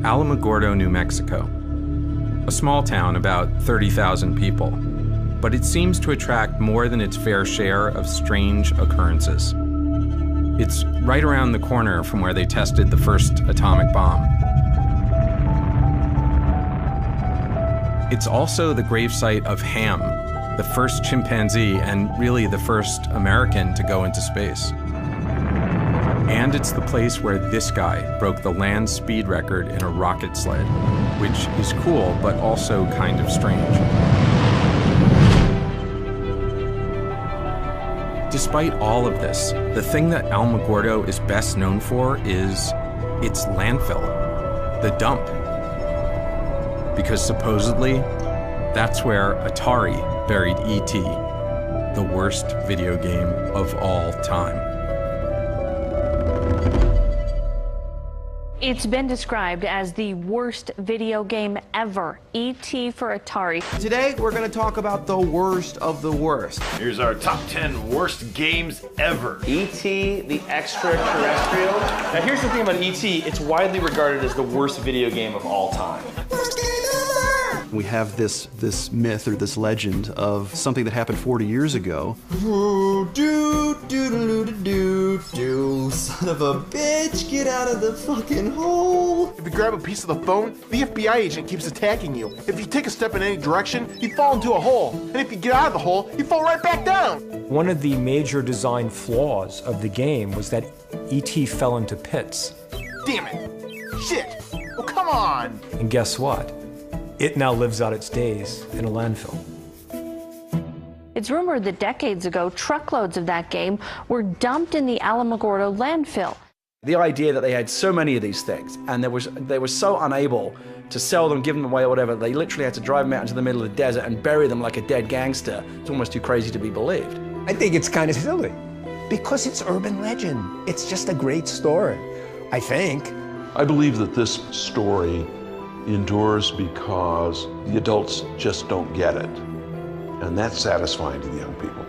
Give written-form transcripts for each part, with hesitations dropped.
Alamogordo, New Mexico. A small town, about 30,000 people, but it seems to attract more than its fair share of strange occurrences. It's right around the corner from where they tested the first atomic bomb. It's also the gravesite of Ham, the first chimpanzee and really the first American to go into space. And it's the place where this guy broke the land speed record in a rocket sled, which is cool, but also kind of strange. Despite all of this, the thing that Alamogordo is best known for is its landfill, the dump. Because supposedly, that's where Atari buried E.T., the worst video game of all time. It's been described as the worst video game ever, E.T. for Atari. Today, we're going to talk about the worst of the worst. Here's our top 10 worst games ever. E.T. the Extraterrestrial. Now here's the thing about E.T. It's widely regarded as the worst video game of all time. We have this myth or this legend of something that happened 40 years ago. Son of a bitch, get out of the fucking hole. If you grab a piece of the phone, the FBI agent keeps attacking you. If you take a step in any direction, you fall into a hole. And if you get out of the hole, you fall right back down. One of the major design flaws of the game was that E.T. fell into pits. Damn it. Shit. Oh, come on. And guess what? It now lives out its days in a landfill. It's rumored that decades ago, truckloads of that game were dumped in the Alamogordo landfill. The idea that they had so many of these things and they were so unable to sell them, give them away or whatever, they literally had to drive them out into the middle of the desert and bury them like a dead gangster. It's almost too crazy to be believed. I think it's kind of silly because it's urban legend. It's just a great story, I think. I believe that this story endures because the adults just don't get it. And that's satisfying to the young people.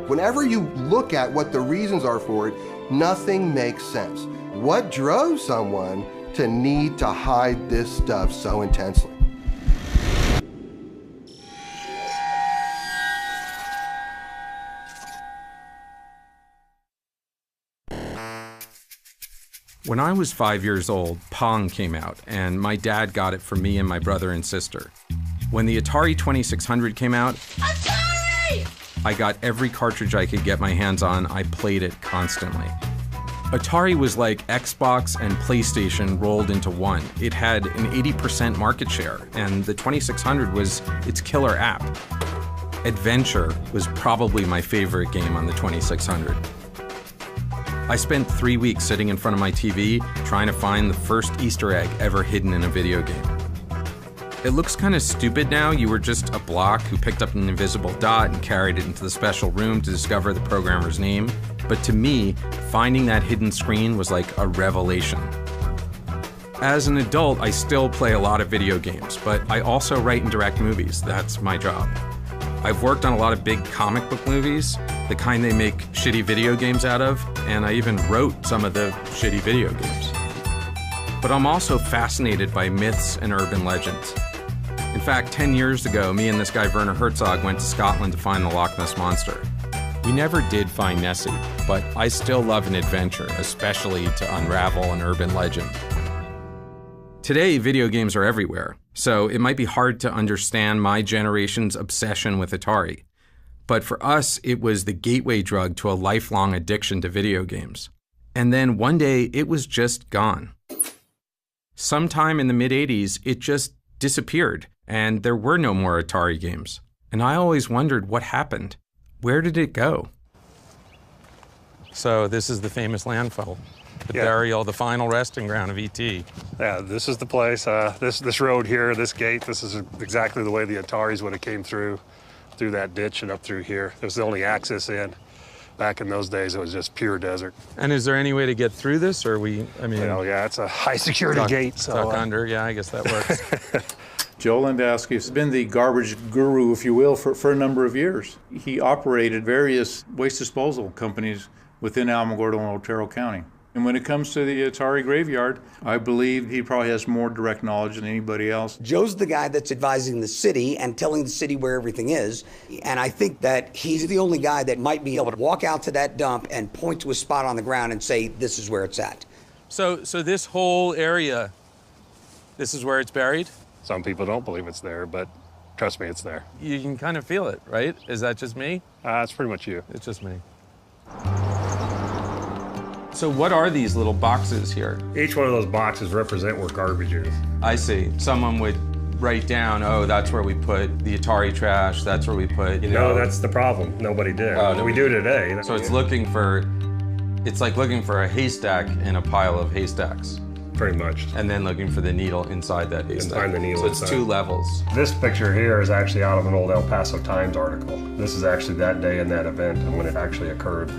Whenever you look at what the reasons are for it, nothing makes sense. What drove someone to need to hide this stuff so intensely? When I was 5 years old, Pong came out, and my dad got it for me and my brother and sister. When the Atari 2600 came out, Atari! I got every cartridge I could get my hands on. I played it constantly. Atari was like Xbox and PlayStation rolled into one. It had an 80% market share, and the 2600 was its killer app. Adventure was probably my favorite game on the 2600. I spent 3 weeks sitting in front of my TV trying to find the first Easter egg ever hidden in a video game. It looks kind of stupid now. You were just a block who picked up an invisible dot and carried it into the special room to discover the programmer's name. But to me, finding that hidden screen was like a revelation. As an adult, I still play a lot of video games, but I also write and direct movies. That's my job. I've worked on a lot of big comic book movies, the kind they make shitty video games out of, and I even wrote some of the shitty video games. But I'm also fascinated by myths and urban legends. In fact, 10 years ago, me and this guy Werner Herzog went to Scotland to find the Loch Ness Monster. We never did find Nessie, but I still love an adventure, especially to unravel an urban legend. Today, video games are everywhere, so it might be hard to understand my generation's obsession with Atari. But for us, it was the gateway drug to a lifelong addiction to video games. And then one day, it was just gone. Sometime in the mid-'80s, it just disappeared, and there were no more Atari games. And I always wondered what happened. Where did it go? So this is the famous landfill, the burial, the final resting ground of E.T. Yeah, this is the place. This road here, this gate, this is exactly the way the Ataris would have came through that ditch and up through here. It was the only access in. Back in those days, it was just pure desert. And is there any way to get through this, or yeah, it's a high security gate. So, tuck under, yeah, I guess that works. Joe Landowski has been the garbage guru, if you will, for a number of years. He operated various waste disposal companies within Alamogordo and Otero County. And when it comes to the Atari graveyard, I believe he probably has more direct knowledge than anybody else. Joe's the guy that's advising the city and telling the city where everything is. And I think that he's the only guy that might be able to walk out to that dump and point to a spot on the ground and say, this is where it's at. So this whole area, this is where it's buried? Some people don't believe it's there, but trust me, it's there. You can kind of feel it, right? Is that just me? It's pretty much you. It's just me. So what are these little boxes here? Each one of those boxes represent where garbage is. I see. Someone would write down, oh, that's where we put the Atari trash, that's where we put, No, that's the problem. Nobody did. We do today. So it's like looking for a haystack in a pile of haystacks. Pretty much. And then looking for the needle inside that haystack. And find the needle So it's inside. 2 levels. This picture here is actually out of an old El Paso Times article. This is actually that day and that event and when it actually occurred.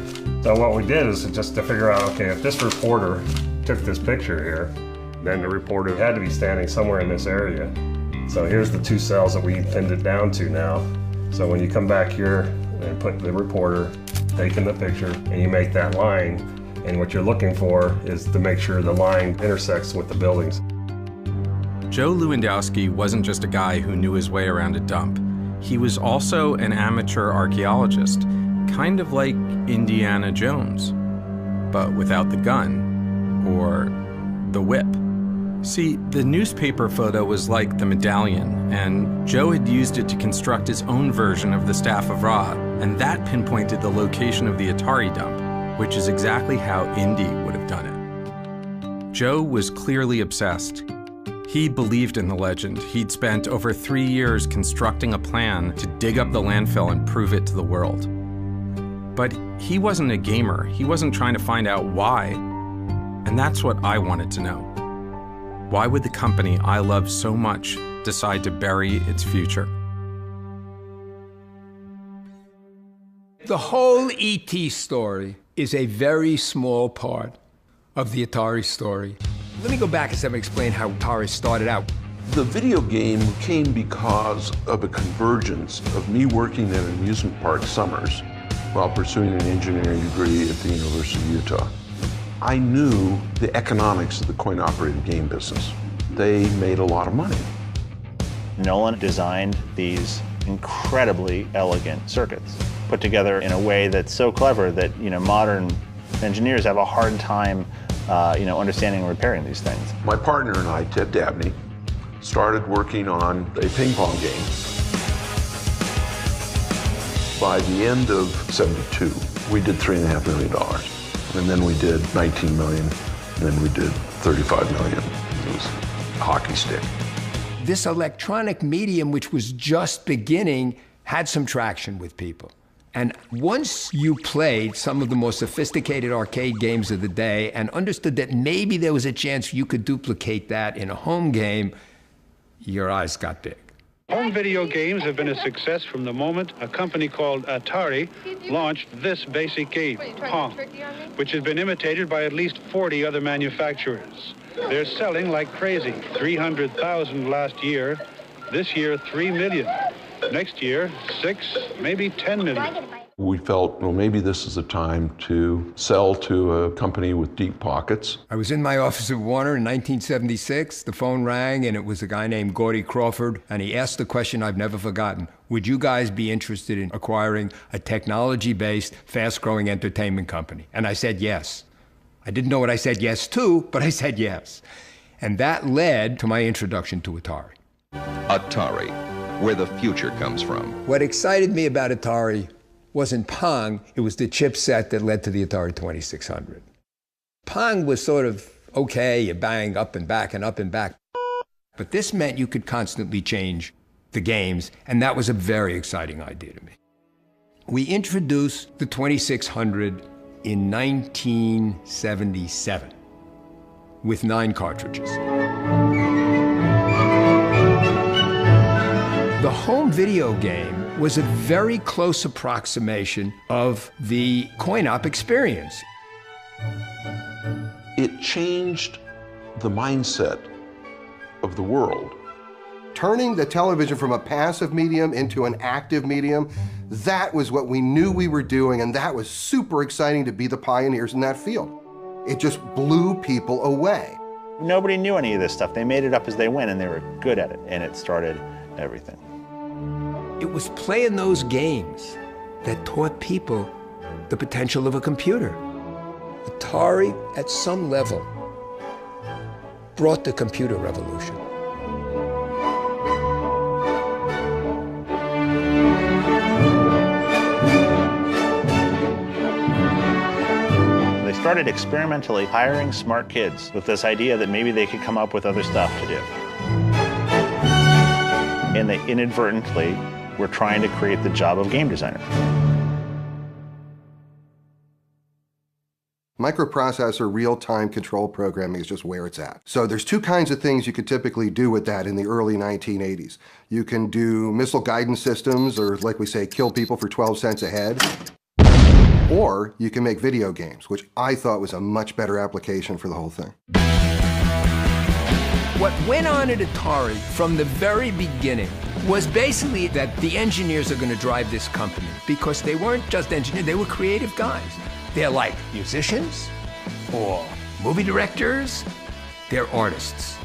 So what we did is just to figure out, okay, if this reporter took this picture here, then the reporter had to be standing somewhere in this area. So here's the 2 cells that we pinned it down to now. So when you come back here and put the reporter taking the picture and you make that line, and what you're looking for is to make sure the line intersects with the buildings. Joe Lewandowski wasn't just a guy who knew his way around a dump. He was also an amateur archaeologist, kind of like Indiana Jones, but without the gun or the whip. See, the newspaper photo was like the medallion, and Joe had used it to construct his own version of the Staff of Ra, and that pinpointed the location of the Atari dump, which is exactly how Indy would have done it. Joe was clearly obsessed. He believed in the legend. He'd spent over 3 years constructing a plan to dig up the landfill and prove it to the world. But he wasn't a gamer. He wasn't trying to find out why. And that's what I wanted to know. Why would the company I love so much decide to bury its future? The whole E.T. story is a very small part of the Atari story. Let me go back a second and explain how Atari started out. The video game came because of a convergence of me working in amusement park summers while pursuing an engineering degree at the University of Utah. I knew the economics of the coin-operated game business. They made a lot of money. Nolan designed these incredibly elegant circuits, put together in a way that's so clever that modern engineers have a hard time understanding and repairing these things. My partner and I, Ted Dabney, started working on a ping pong game. By the end of '72, we did $3.5 million. And then we did 19 million, and then we did 35 million. It was a hockey stick. This electronic medium, which was just beginning, had some traction with people. And once you played some of the most sophisticated arcade games of the day and understood that maybe there was a chance you could duplicate that in a home game, your eyes got big. Home video games have been a success from the moment a company called Atari launched this basic game, Pong, which has been imitated by at least 40 other manufacturers. They're selling like crazy. 300,000 last year. This year, 3 million. Next year, 6, maybe 10 million. We felt, well, maybe this is a time to sell to a company with deep pockets. I was in my office at Warner in 1976. The phone rang, and it was a guy named Gordy Crawford, and he asked the question I've never forgotten. Would you guys be interested in acquiring a technology-based, fast-growing entertainment company? And I said yes. I didn't know what I said yes to, but I said yes. And that led to my introduction to Atari. Atari, where the future comes from. What excited me about Atari wasn't Pong, it was the chipset that led to the Atari 2600. Pong was sort of okay, you bang up and back and up and back. But this meant you could constantly change the games, and that was a very exciting idea to me. We introduced the 2600 in 1977 with 9 cartridges. The home video game was a very close approximation of the coin-op experience. It changed the mindset of the world. Turning the television from a passive medium into an active medium, that was what we knew we were doing, and that was super exciting to be the pioneers in that field. It just blew people away. Nobody knew any of this stuff. They made it up as they went, and they were good at it, and it started everything. It was playing those games that taught people the potential of a computer. Atari, at some level, brought the computer revolution. They started experimentally hiring smart kids with this idea that maybe they could come up with other stuff to do. And they inadvertently were trying to create the job of game designer. Microprocessor real-time control programming is just where it's at. So there's two kinds of things you could typically do with that in the early 1980s. You can do missile guidance systems, or like we say, kill people for 12 cents a head. Or you can make video games, which I thought was a much better application for the whole thing. What went on at Atari from the very beginning was basically that the engineers are going to drive this company, because they weren't just engineers, they were creative guys. They're like musicians or movie directors, they're artists.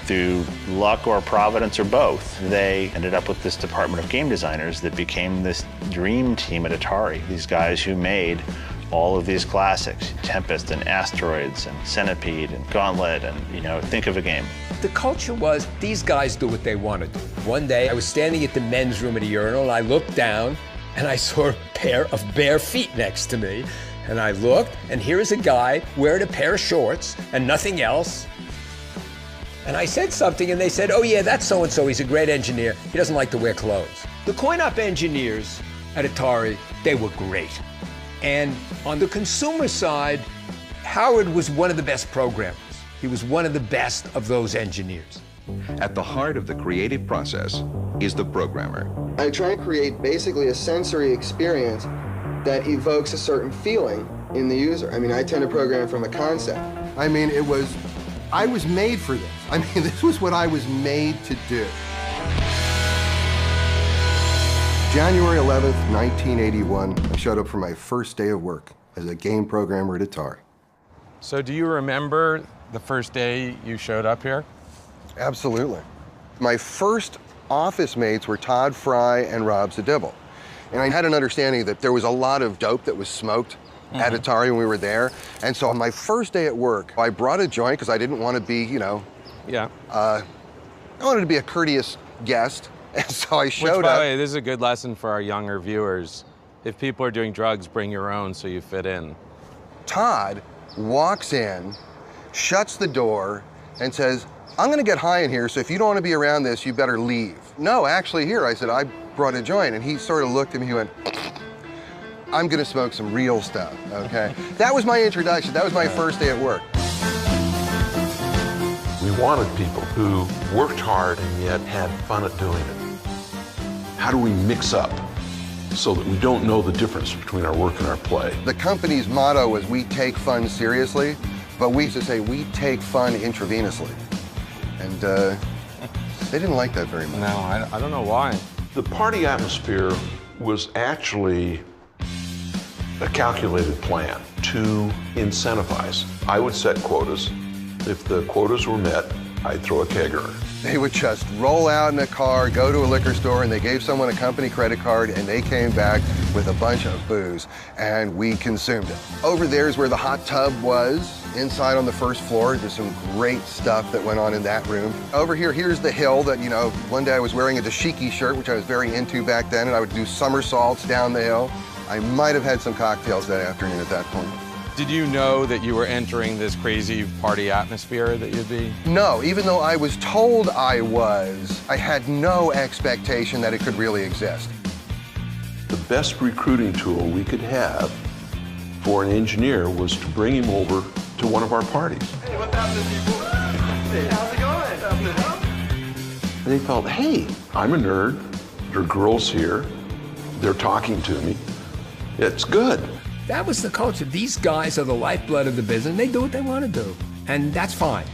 Through luck or providence or both, they ended up with this department of game designers that became this dream team at Atari. These guys who made all of these classics, Tempest and Asteroids and Centipede and Gauntlet and, you know, think of a game. The culture was, these guys do what they want to do. One day I was standing at the men's room at a urinal and I looked down and I saw a pair of bare feet next to me. And I looked, and here is a guy wearing a pair of shorts and nothing else. And I said something, and they said, oh yeah, that's so-and-so, he's a great engineer. He doesn't like to wear clothes. The coin-op engineers at Atari, they were great. And on the consumer side, Howard was one of the best programmers. He was one of the best of those engineers. At the heart of the creative process is the programmer. I try and create basically a sensory experience that evokes a certain feeling in the user. I mean, I tend to program from a concept. I mean, I was made for this. I mean, this was what I was made to do. January 11th, 1981, I showed up for my first day of work as a game programmer at Atari. So do you remember the first day you showed up here? Absolutely. My first office mates were Todd Fry and Rob Zadibble. And I had an understanding that there was a lot of dope that was smoked at Atari when we were there. And so on my first day at work, I brought a joint because I didn't want to be, you know, I wanted to be a courteous guest. And so I showed up. Which, by the way, this is a good lesson for our younger viewers. If people are doing drugs, bring your own so you fit in. Todd walks in, shuts the door, and says, I'm going to get high in here, so if you don't want to be around this, you better leave. No, actually here. I said, I brought a joint. And he sort of looked at me, he went, I'm going to smoke some real stuff, okay? That was my introduction. That was my first day at work. We wanted people who worked hard and yet had fun at doing it. How do we mix up so that we don't know the difference between our work and our play? The company's motto was, we take fun seriously, but we used to say, we take fun intravenously. And they didn't like that very much. No, I don't know why. The party atmosphere was actually a calculated plan to incentivize. I would set quotas. If the quotas were met, I'd throw a kegger. They would just roll out in a car, go to a liquor store, and they gave someone a company credit card, and they came back with a bunch of booze, and we consumed it. Over there is where the hot tub was. Inside on the first floor, there's some great stuff that went on in that room. Over here, here's the hill that, you know, one day I was wearing a dashiki shirt, which I was very into back then, and I would do somersaults down the hill. I might have had some cocktails that afternoon at that point. Did you know that you were entering this crazy party atmosphere that you'd be? No, even though I was told I was, I had no expectation that it could really exist. The best recruiting tool we could have for an engineer was to bring him over to one of our parties. Hey, what's happening, people? Hey, how's it going? Happening, huh? And they felt, hey, I'm a nerd. There are girls here. They're talking to me. It's good. That was the culture. These guys are the lifeblood of the business, and they do what they want to do, and that's fine.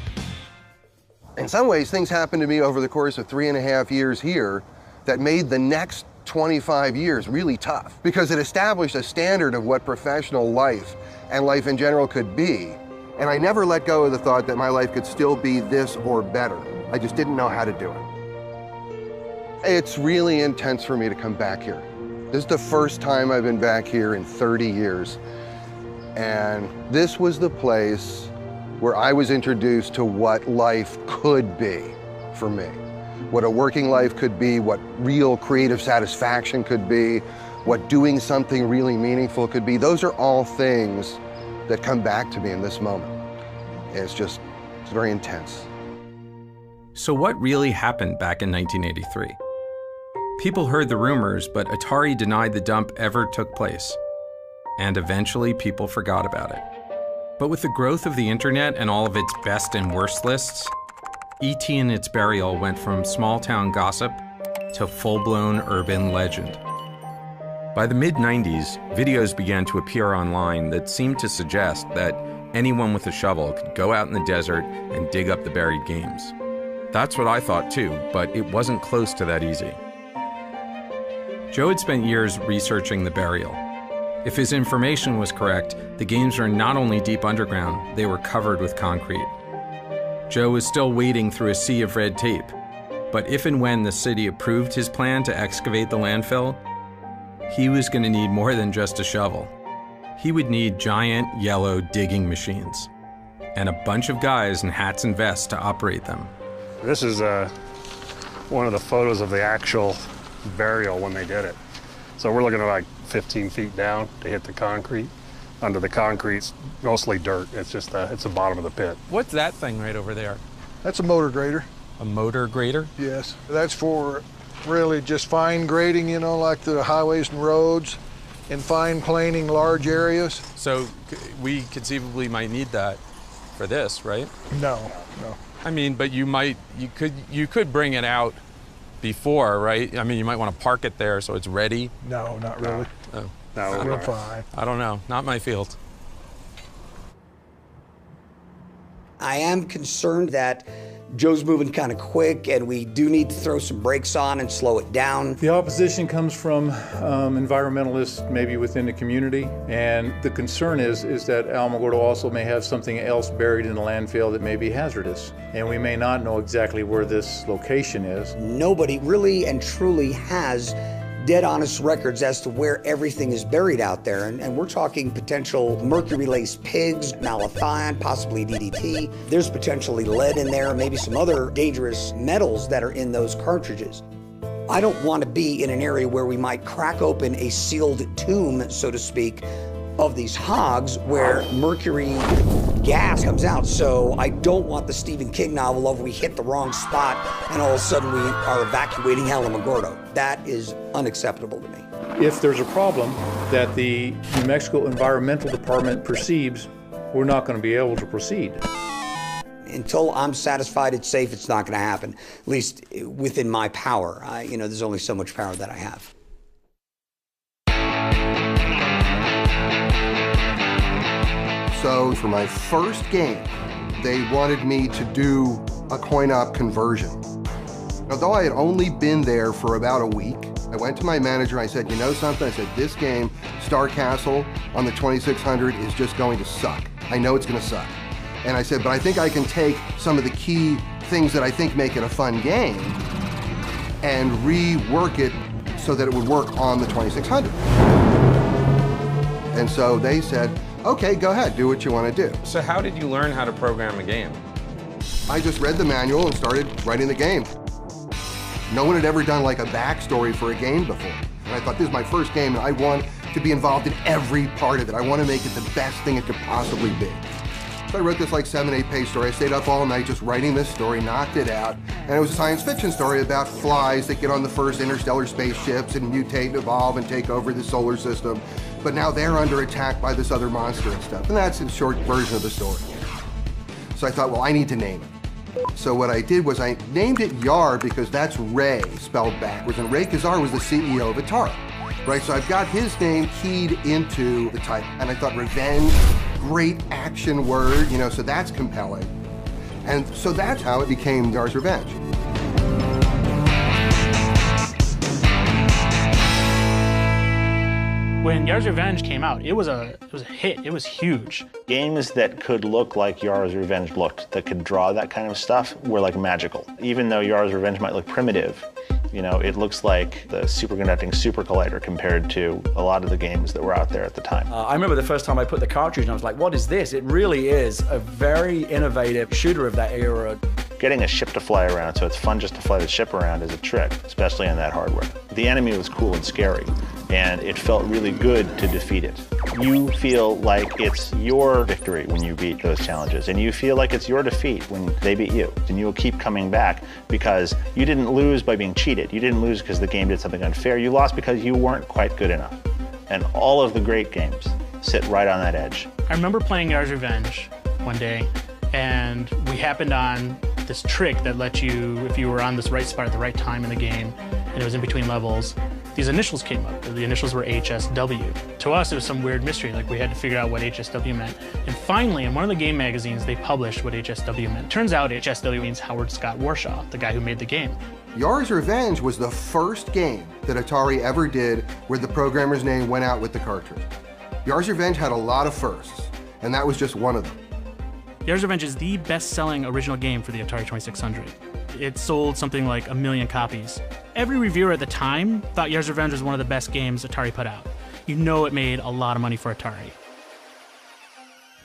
In some ways, things happened to me over the course of 3.5 years here that made the next 25 years really tough, because it established a standard of what professional life and life in general could be And I never let go of the thought that my life could still be this or better. I just didn't know how to do it. It's really intense for me to come back here. This is the first time I've been back here in 30 years. And this was the place where I was introduced to what life could be for me. What a working life could be, what real creative satisfaction could be, what doing something really meaningful could be. Those are all things that come back to me in this moment. It's very intense. So what really happened back in 1983? People heard the rumors, but Atari denied the dump ever took place. And eventually people forgot about it. But with the growth of the internet and all of its best and worst lists, E.T. and its burial went from small-town gossip to full-blown urban legend. By the mid-90s, videos began to appear online that seemed to suggest that anyone with a shovel could go out in the desert and dig up the buried games. That's what I thought too, but it wasn't close to that easy. Joe had spent years researching the burial. If his information was correct, the games were not only deep underground, they were covered with concrete. Joe was still wading through a sea of red tape, but if and when the city approved his plan to excavate the landfill, he was going to need more than just a shovel. He would need giant yellow digging machines and a bunch of guys in hats and vests to operate them. This is one of the photos of the actual burial when they did it. So we're looking at like 15 feet down to hit the concrete. Under the concrete's mostly dirt. It's just it's the bottom of the pit. What's that thing right over there? That's a motor grader. A motor grader? Yes. That's for really just fine grading, you know, like the highways and roads, and fine planing large areas. So we conceivably might need that for this, right? No. I mean, but you could bring it out before, right? I mean, you might want to park it there so it's ready. No, not really. Oh. No, we're fine. I don't know. Not my field. I am concerned that Joe's moving kind of quick, and we do need to throw some brakes on and slow it down. The opposition comes from environmentalists, maybe within the community, and the concern is that Alamogordo also may have something else buried in the landfill that may be hazardous, and we may not know exactly where this location is. Nobody really and truly has dead honest records as to where everything is buried out there. And we're talking potential mercury-laced pigs, malathion, possibly DDT. There's potentially lead in there, maybe some other dangerous metals that are in those cartridges. I don't want to be in an area where we might crack open a sealed tomb, so to speak, of these hogs where mercury gas comes out. So I don't want the Stephen King novel of we hit the wrong spot and all of a sudden we are evacuating Alamogordo. That is unacceptable to me. If there's a problem that the New Mexico Environmental Department perceives, we're not going to be able to proceed. Until I'm satisfied it's safe, it's not going to happen, at least within my power. There's only so much power that I have. So for my first game, they wanted me to do a coin-op conversion. Although I had only been there for about a week, I went to my manager and I said, you know something? I said, this game, Star Castle on the 2600 is just going to suck. I know it's going to suck. And I said, but I think I can take some of the key things that I think make it a fun game and rework it so that it would work on the 2600. And so they said, okay, go ahead, do what you want to do. So how did you learn how to program a game? I just read the manual and started writing the game. No one had ever done like a backstory for a game before. And I thought, this is my first game and I want to be involved in every part of it. I want to make it the best thing it could possibly be. So I wrote this like 7-8 page story. I stayed up all night just writing this story, knocked it out. And it was a science fiction story about flies that get on the first interstellar spaceships and mutate and evolve and take over the solar system. But now they're under attack by this other monster and stuff. And that's a short version of the story. So I thought, well, I need to name it. So what I did was I named it Yar because that's Ray spelled backwards. And Ray Kazar was the CEO of Atari. Right, so I've got his name keyed into the title. And I thought revenge, great action word, so that's compelling. And so that's how it became Yar's Revenge. When Yars' Revenge came out, it was a hit. It was huge. Games that could look like Yars' Revenge looked, that could draw that kind of stuff, were like magical. Even though Yars' Revenge might look primitive, you know, it looks like the superconducting super collider compared to a lot of the games that were out there at the time. I remember the first time I put the cartridge and I was like, what is this? It really is a very innovative shooter of that era. Getting a ship to fly around so it's fun just to fly the ship around is a trick, especially on that hardware. The enemy was cool and scary, and it felt really good to defeat it. You feel like it's your victory when you beat those challenges, and you feel like it's your defeat when they beat you. And you will keep coming back because you didn't lose by being cheated. You didn't lose because the game did something unfair. You lost because you weren't quite good enough. And all of the great games sit right on that edge. I remember playing Yars' Revenge one day, and we happened on this trick that let you, if you were on this right spot at the right time in the game, and it was in between levels, these initials came up. The initials were HSW. To us, it was some weird mystery, like we had to figure out what HSW meant. And finally, in one of the game magazines, they published what HSW meant. Turns out HSW means Howard Scott Warshaw, the guy who made the game. Yars' Revenge was the first game that Atari ever did where the programmer's name went out with the cartridge. Yars' Revenge had a lot of firsts, and that was just one of them. Yars' Revenge is the best-selling original game for the Atari 2600. It sold something like 1 million copies. Every reviewer at the time thought Yars' Revenge was one of the best games Atari put out. You know it made a lot of money for Atari.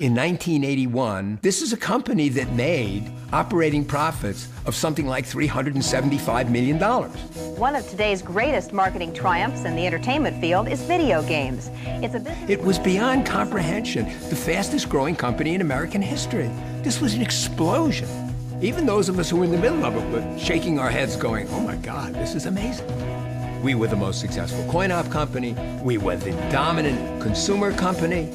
In 1981, this is a company that made operating profits of something like $375 million. One of today's greatest marketing triumphs in the entertainment field is video games. It was beyond comprehension, the fastest growing company in American history. This was an explosion. Even those of us who were in the middle of it were shaking our heads going, oh my God, this is amazing. We were the most successful coin-op company. We were the dominant consumer company.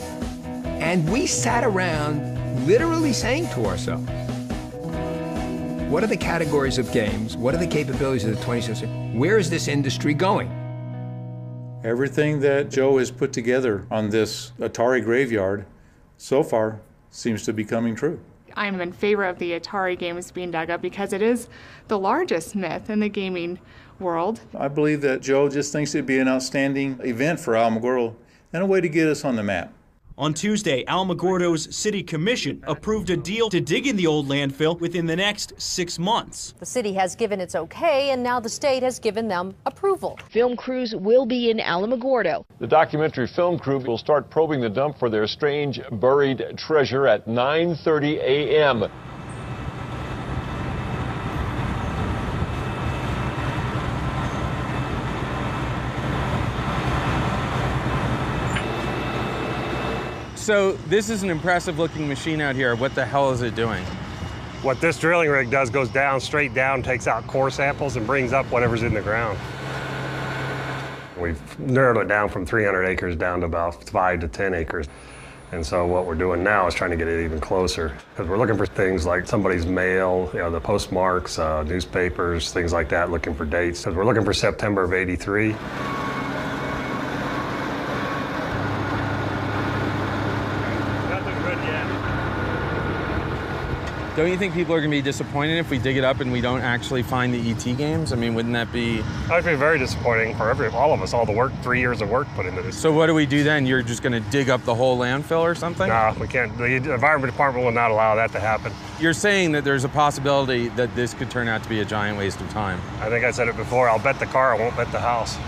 And we sat around literally saying to ourselves, what are the categories of games? What are the capabilities of the 20th century? Where is this industry going? Everything that Joe has put together on this Atari graveyard so far seems to be coming true. I'm in favor of the Atari games being dug up because it is the largest myth in the gaming world. I believe that Joe just thinks it'd be an outstanding event for Alamogordo and a way to get us on the map. On Tuesday, Alamogordo's City Commission approved a deal to dig in the old landfill within the next 6 months. The city has given its okay, and now the state has given them approval. Film crews will be in Alamogordo. The documentary film crew will start probing the dump for their strange buried treasure at 9:30 a.m. So this is an impressive looking machine out here. What the hell is it doing? What this drilling rig does goes down, straight down, takes out core samples and brings up whatever's in the ground. We've narrowed it down from 300 acres down to about 5 to 10 acres. And so what we're doing now is trying to get it even closer, because we're looking for things like somebody's mail, you know, the postmarks, newspapers, things like that, looking for dates. Because we're looking for September of '83. Don't you think people are going to be disappointed if we dig it up and we don't actually find the ET games? I mean, wouldn't that be... That'd be very disappointing for all of us, all the work, 3 years of work put into this. So what do we do then? You're just going to dig up the whole landfill or something? No, we can't. The Environment Department will not allow that to happen. You're saying that there's a possibility that this could turn out to be a giant waste of time. I think I said it before. I'll bet the car, I won't bet the house.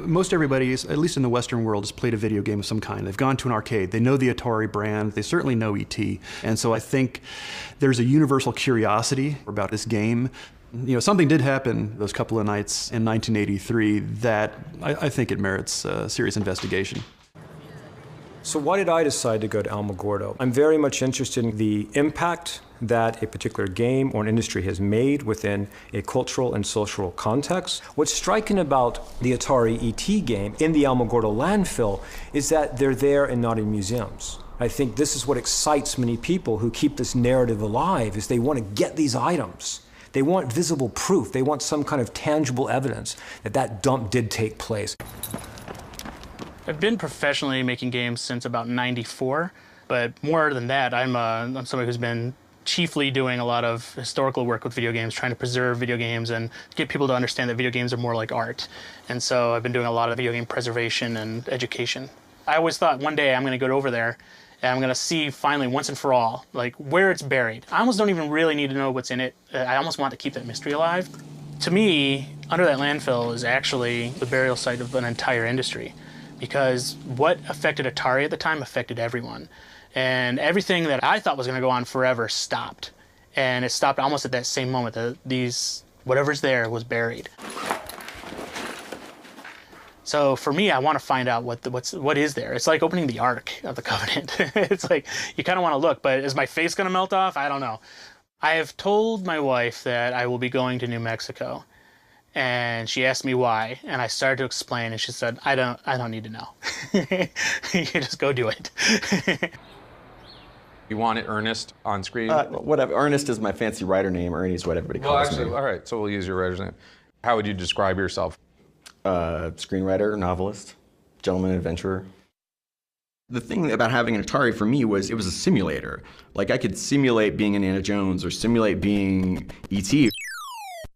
Most everybody, at least in the Western world, has played a video game of some kind. They've gone to an arcade. They know the Atari brand. They certainly know ET. And so I think there's a universal curiosity about this game. You know, something did happen those couple of nights in 1983 that I think it merits serious investigation. So why did I decide to go to Alamogordo? I'm very much interested in the impact that a particular game or an industry has made within a cultural and social context. What's striking about the Atari ET game in the Alamogordo landfill is that they're there and not in museums. I think this is what excites many people who keep this narrative alive, is they want to get these items. They want visible proof. They want some kind of tangible evidence that that dump did take place. I've been professionally making games since about '94, but more than that, I'm somebody who's been chiefly doing a lot of historical work with video games, trying to preserve video games and get people to understand that video games are more like art. And so I've been doing a lot of video game preservation and education. I always thought one day I'm going to go over there and I'm going to see finally once and for all, like, where it's buried. I almost don't even really need to know what's in it. I almost want to keep that mystery alive. To me, under that landfill is actually the burial site of an entire industry, because what affected Atari at the time affected everyone. And everything that I thought was going to go on forever stopped. And it stopped almost at that same moment that whatever's there was buried. So for me, I want to find out what is there. It's like opening the Ark of the Covenant. It's like, you kind of want to look, but is my face going to melt off? I don't know. I have told my wife that I will be going to New Mexico. And she asked me why, and I started to explain, and she said, I don't need to know. You just go do it. You wanted Ernest on screen? Whatever. Ernest is my fancy writer name. Ernie's what everybody calls me. All right, so we'll use your writer's name. How would you describe yourself? Screenwriter, novelist, gentleman adventurer. The thing about having an Atari for me was it was a simulator. Like, I could simulate being Indiana Jones or simulate being E.T.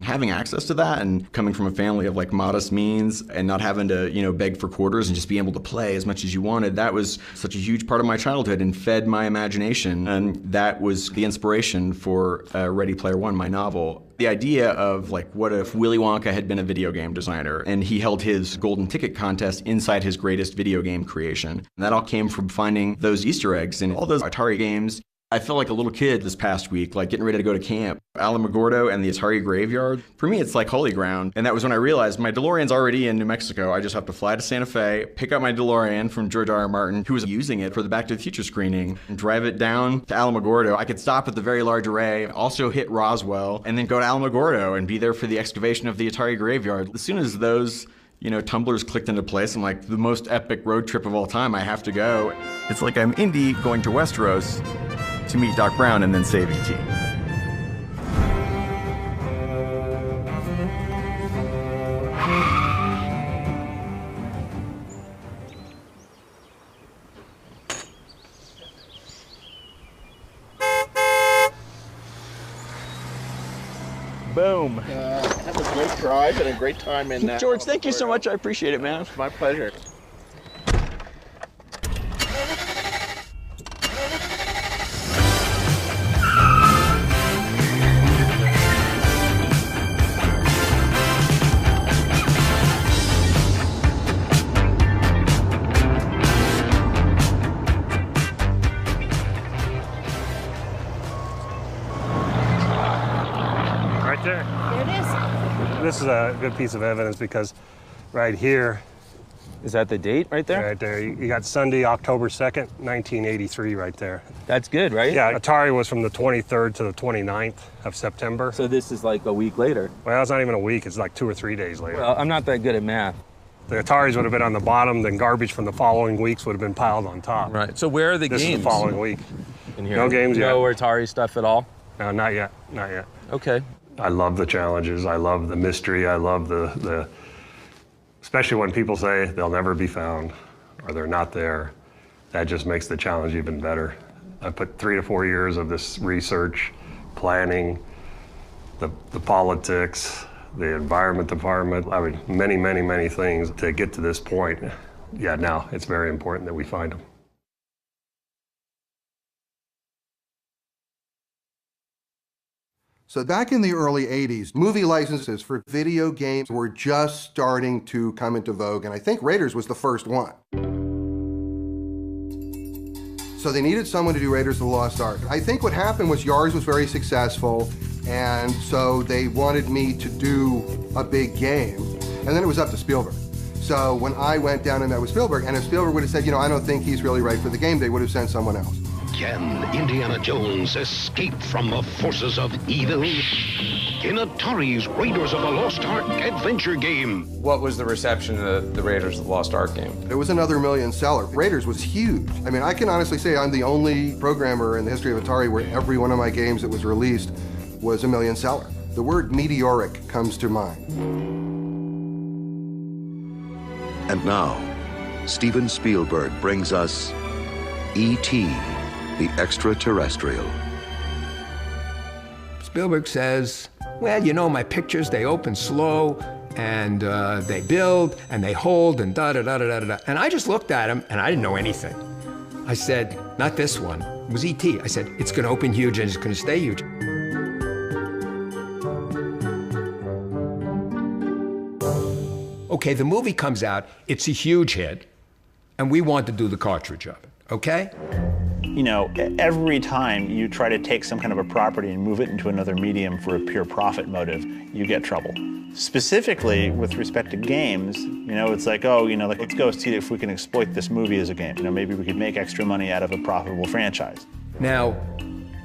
Having access to that and coming from a family of like modest means and not having to, beg for quarters and just being able to play as much as you wanted, that was such a huge part of my childhood and fed my imagination. And that was the inspiration for Ready Player One, my novel. The idea of like, what if Willy Wonka had been a video game designer and he held his golden ticket contest inside his greatest video game creation. And that all came from finding those Easter eggs in all those Atari games. I felt like a little kid this past week, like getting ready to go to camp. Alamogordo and the Atari graveyard, for me, it's like holy ground. And that was when I realized my DeLorean's already in New Mexico. I just have to fly to Santa Fe, pick up my DeLorean from George R.R. Martin, who was using it for the Back to the Future screening, and drive it down to Alamogordo. I could stop at the Very Large Array, also hit Roswell, and then go to Alamogordo and be there for the excavation of the Atari graveyard. As soon as those tumblers clicked into place, I'm like, the most epic road trip of all time, I have to go. It's like I'm Indy going to Westeros to meet Doc Brown and then save E.T. Boom. Have a great drive and a great time in George, thank you so much. I appreciate it, man. My pleasure. This is a good piece of evidence because right here. Is that the date right there? Right there. You got Sunday, October 2nd, 1983 right there. That's good, right? Yeah, Atari was from the 23rd to the 29th of September. So this is like a week later? Well, it's not even a week. It's like 2 or 3 days later. Well, I'm not that good at math. The Ataris would have been on the bottom, then garbage from the following weeks would have been piled on top. Right. So where are the games? This is the following week. In here? No games yet. No Atari stuff at all? No, not yet. Not yet. Okay. I love the challenges. I love the mystery. I love the especially when people say they'll never be found or they're not there. That just makes the challenge even better. I put 3 to 4 years of this research, planning, the politics, the environment department. I mean, many, many, many things to get to this point. Yeah, now it's very important that we find them. So back in the early 80s, movie licenses for video games were just starting to come into vogue, and I think Raiders was the first one. So they needed someone to do Raiders of the Lost Ark. I think what happened was Yars was very successful, and so they wanted me to do a big game, and then it was up to Spielberg. So when I went down and met with Spielberg, and if Spielberg would have said, I don't think he's really right for the game, they would have sent someone else. Can Indiana Jones escape from the forces of evil? In Atari's Raiders of the Lost Ark adventure game. What was the reception of the Raiders of the Lost Ark game? It was another million seller. Raiders was huge. I mean, I can honestly say I'm the only programmer in the history of Atari where every one of my games that was released was a million seller. The word meteoric comes to mind. And now, Steven Spielberg brings us E.T., the Extraterrestrial. Spielberg says, well, you know, my pictures, they open slow, and they build, and they hold, and da-da-da-da-da-da. And I just looked at him, and I didn't know anything. I said, not this one. It was E.T. I said, it's gonna open huge, and it's gonna stay huge. Okay, the movie comes out, it's a huge hit, and we want to do the cartridge of it, okay? You know, every time you try to take some kind of a property and move it into another medium for a pure profit motive, you get trouble. Specifically with respect to games, you know, it's like, oh, you know, like, let's go see if we can exploit this movie as a game. You know, maybe we could make extra money out of a profitable franchise. Now,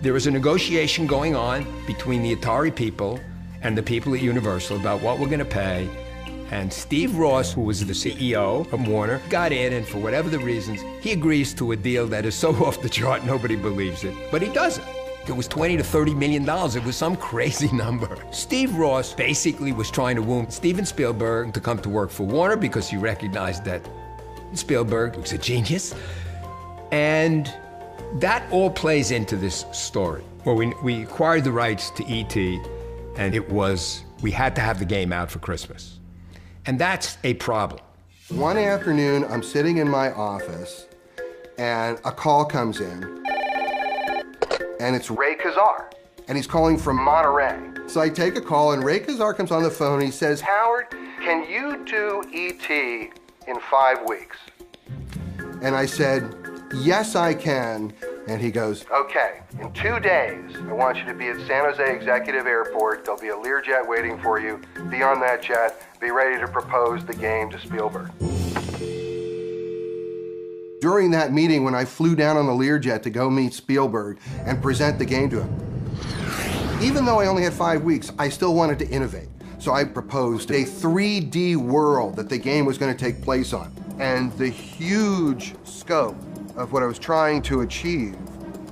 there was a negotiation going on between the Atari people and the people at Universal about what we're gonna pay. And Steve Ross, who was the CEO of Warner, got in, and for whatever the reasons, he agrees to a deal that is so off the chart, nobody believes it. But he does it. It was $20 to $30 million. It was some crazy number. Steve Ross basically was trying to woo Steven Spielberg to come to work for Warner because he recognized that Spielberg was a genius. And that all plays into this story. Well, we acquired the rights to E.T., and we had to have the game out for Christmas. And that's a problem. One afternoon, I'm sitting in my office, and a call comes in, and it's Ray Kazar, and he's calling from Monterey. So I take a call, and Ray Kazar comes on the phone, and he says, Howard, can you do E.T. in 5 weeks? And I said, yes, I can. And he goes, okay, in 2 days, I want you to be at San Jose Executive Airport. There'll be a Learjet waiting for you. Be on that jet. Be ready to propose the game to Spielberg. During that meeting, when I flew down on the Learjet to go meet Spielberg and present the game to him, even though I only had 5 weeks, I still wanted to innovate. So I proposed a 3D world that the game was going to take place on. And the huge scope of what I was trying to achieve,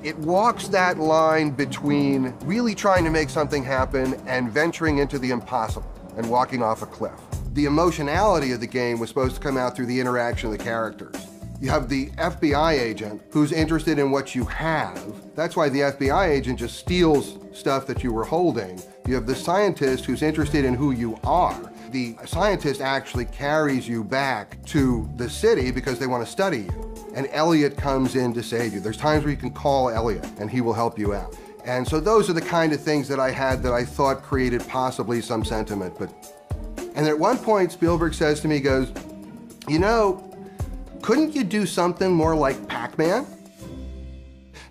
it walks that line between really trying to make something happen and venturing into the impossible and walking off a cliff. The emotionality of the game was supposed to come out through the interaction of the characters. You have the FBI agent who's interested in what you have. That's why the FBI agent just steals stuff that you were holding. You have the scientist who's interested in who you are. The scientist actually carries you back to the city because they want to study you. And Elliot comes in to save you. There's times where you can call Elliot and he will help you out. And so those are the kind of things that I had that I thought created possibly some sentiment. And at one point, Spielberg says to me, he goes, you know, couldn't you do something more like Pac-Man?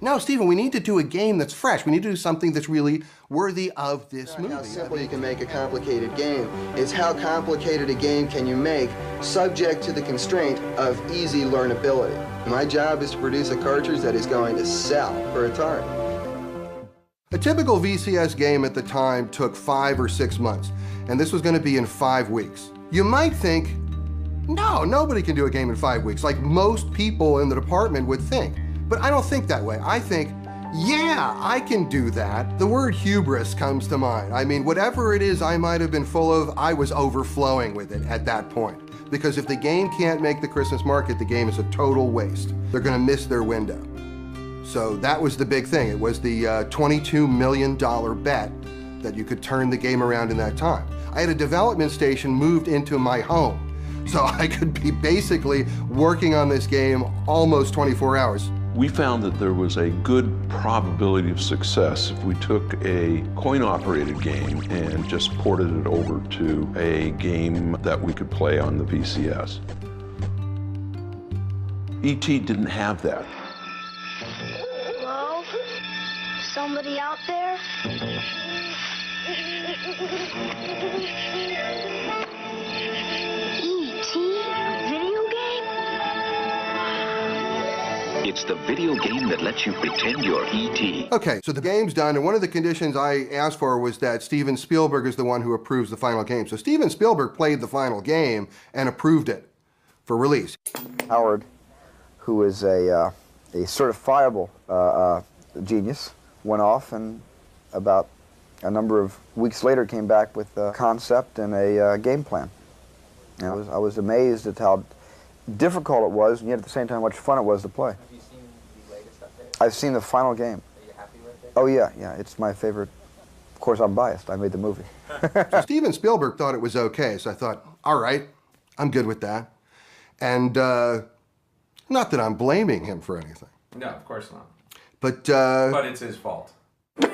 No, Stephen, we need to do a game that's fresh. We need to do something that's really worthy of this movie. How simple you can make a complicated game is how complicated a game can you make subject to the constraint of easy learnability. My job is to produce a cartridge that is going to sell for Atari. A typical VCS game at the time took 5 or 6 months, and this was going to be in 5 weeks. You might think, no, nobody can do a game in 5 weeks, like most people in the department would think. But I don't think that way. I think, yeah, I can do that. The word hubris comes to mind. I mean, whatever it is I might have been full of, I was overflowing with it at that point. Because if the game can't make the Christmas market, the game is a total waste. They're gonna miss their window. So that was the big thing. It was the $22 million bet that you could turn the game around in that time. I had a development station moved into my home, so I could be basically working on this game almost 24 hours. We found that there was a good probability of success if we took a coin-operated game and just ported it over to a game that we could play on the VCS. E.T. didn't have that. Hello? Somebody out there? E.T.? Video game? It's the video game that lets you pretend you're E.T. Okay, so the game's done, and one of the conditions I asked for was that Steven Spielberg is the one who approves the final game. So Steven Spielberg played the final game and approved it for release. Howard, who is a certifiable genius, went off and about a number of weeks later came back with a concept and a game plan. And I was amazed at how difficult it was, and yet at the same time how much fun it was to play. Have you seen the latest update? I've seen the final game. Are you happy with it? Oh yeah, it's my favorite, of course, I'm biased. I made the movie. So Steven Spielberg thought it was okay, so I thought, all right, I'm good with that. And not that I'm blaming him for anything. No, of course not. But it's his fault. A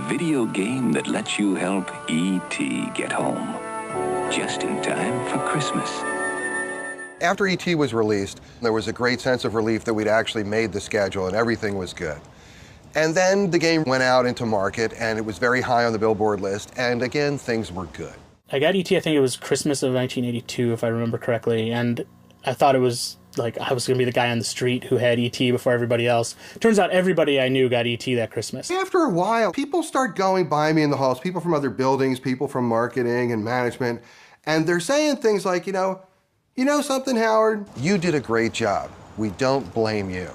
video game that lets you help E.T. get home. Just in time for Christmas. After E.T. was released, there was a great sense of relief that we'd actually made the schedule and everything was good. And then the game went out into market and it was very high on the Billboard list, and again, things were good. I got E.T., I think it was Christmas of 1982, if I remember correctly, and I thought it was like I was going to be the guy on the street who had E.T. before everybody else. Turns out everybody I knew got E.T. that Christmas. After a while, people start going by me in the halls, people from other buildings, people from marketing and management, and they're saying things like, you know something, Howard? You did a great job. We don't blame you.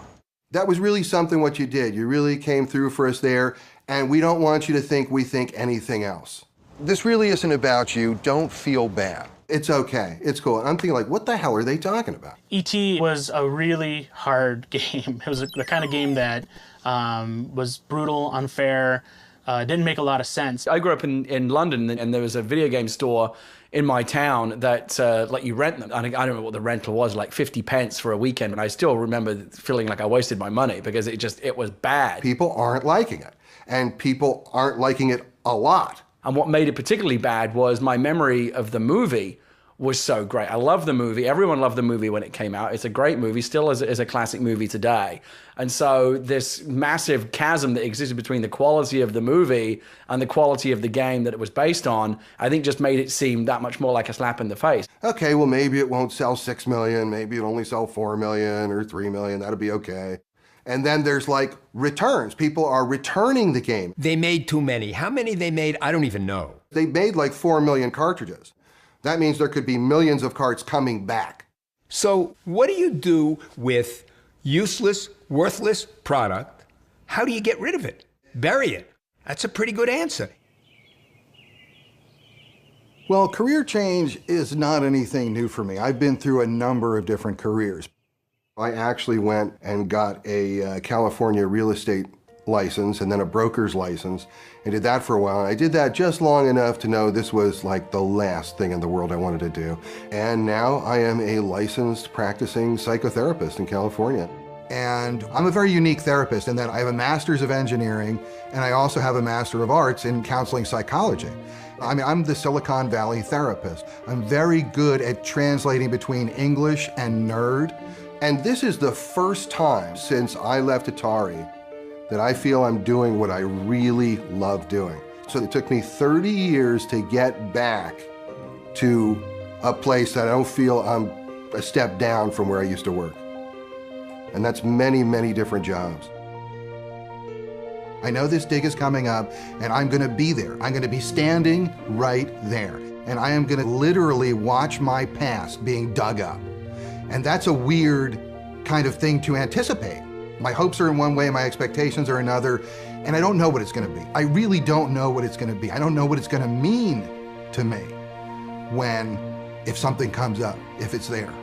That was really something what you did. You really came through for us there, and we don't want you to think we think anything else. This really isn't about you. Don't feel bad. It's okay. It's cool. And I'm thinking, like, what the hell are they talking about? E.T. was a really hard game. It was the kind of game that was brutal, unfair, didn't make a lot of sense. I grew up in London, and there was a video game store in my town that let you rent them. I don't know what the rental was, like 50 pence for a weekend, and I still remember feeling like I wasted my money because it was bad. People aren't liking it, and people aren't liking it a lot. And what made it particularly bad was my memory of the movie was so great. I love the movie. Everyone loved the movie when it came out. It's a great movie, still is a classic movie today. And so this massive chasm that existed between the quality of the movie and the quality of the game that it was based on, I think just made it seem that much more like a slap in the face. Okay, well, maybe it won't sell 6 million, maybe it'll only sell 4 million or 3 million, that'll be okay. And then there's like returns. People are returning the game. They made too many. How many they made, I don't even know. They made like 4 million cartridges. That means there could be millions of carts coming back. So what do you do with useless, worthless product? How do you get rid of it? Bury it. That's a pretty good answer. Well, career change is not anything new for me. I've been through a number of different careers. I actually went and got a California real estate license and then a broker's license and did that for a while. And I did that just long enough to know this was like the last thing in the world I wanted to do. And now I am a licensed practicing psychotherapist in California. And I'm a very unique therapist in that I have a master's of engineering and I also have a master of arts in counseling psychology. I mean, I'm the Silicon Valley therapist. I'm very good at translating between English and nerd. And this is the first time since I left Atari that I feel I'm doing what I really love doing. So it took me 30 years to get back to a place that I don't feel I'm a step down from where I used to work. And that's many, many different jobs. I know this dig is coming up and I'm gonna be there. I'm gonna be standing right there. And I am gonna literally watch my past being dug up. And that's a weird kind of thing to anticipate. My hopes are in one way, my expectations are another, and I don't know what it's gonna be. I really don't know what it's gonna be. I don't know what it's gonna mean to me if something comes up, if it's there.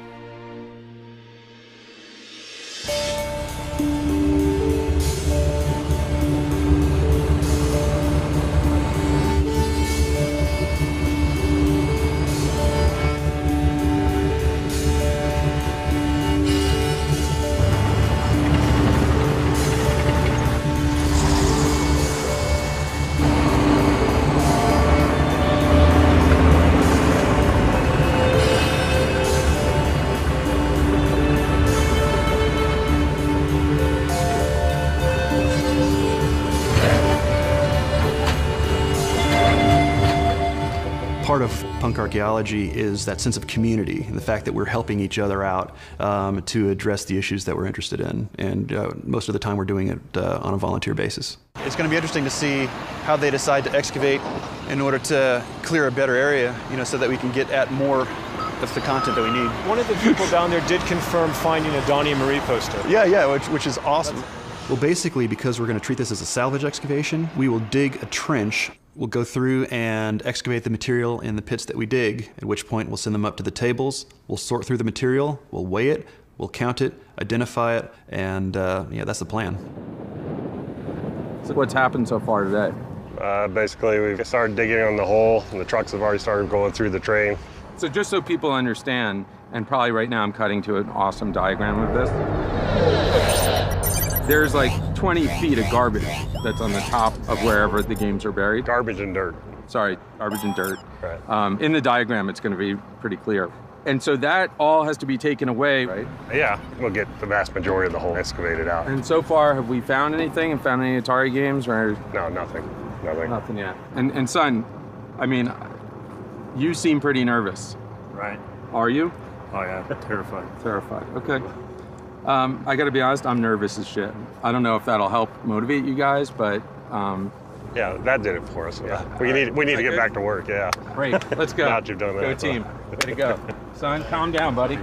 Part of punk archaeology is that sense of community and the fact that we're helping each other out to address the issues that we're interested in. And most of the time we're doing it on a volunteer basis. It's going to be interesting to see how they decide to excavate in order to clear a better area, so that we can get at more of the content that we need. One of the people down there did confirm finding a Donnie and Marie poster. Yeah, which is awesome. Well, basically, because we're going to treat this as a salvage excavation, we will dig a trench. We'll go through and excavate the material in the pits that we dig, at which point we'll send them up to the tables. We'll sort through the material, we'll weigh it, we'll count it, identify it, and that's the plan. So what's happened so far today? Basically, we started digging on the hole, and the trucks have already started going through the train. So just so people understand, and probably right now I'm cutting to an awesome diagram of this. There's like 20 feet of garbage that's on the top of wherever the games are buried. Garbage and dirt. Sorry, garbage and dirt. Right. In the diagram, it's going to be pretty clear. And so that all has to be taken away, right? Yeah, we'll get the vast majority of the hole excavated out. And so far, have we found anything and found any Atari games? Or? No, nothing. Nothing. Nothing yet. And son, I mean, you seem pretty nervous. Right. Are you? Oh yeah, terrified. Terrified, okay. I gotta be honest, I'm nervous as shit. I don't know if that'll help motivate you guys, but yeah, that did it for us. Yeah. We need to get back to work, yeah. Great, let's go. Now that you've done that. Go team, way to go. Son, calm down, buddy.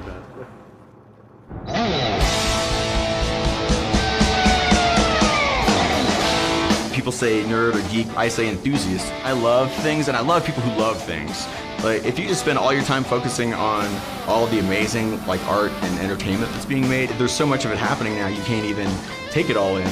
People say nerd or geek, I say enthusiast. I love things and I love people who love things. But if you just spend all your time focusing on all the amazing art and entertainment that's being made, there's so much of it happening now you can't even take it all in.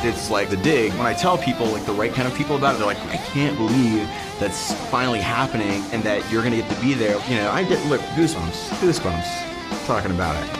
It's like The Dig. When I tell people, the right kind of people about it, they're like, I can't believe that's finally happening and that you're gonna get to be there. You know, I get, look, goosebumps talking about it.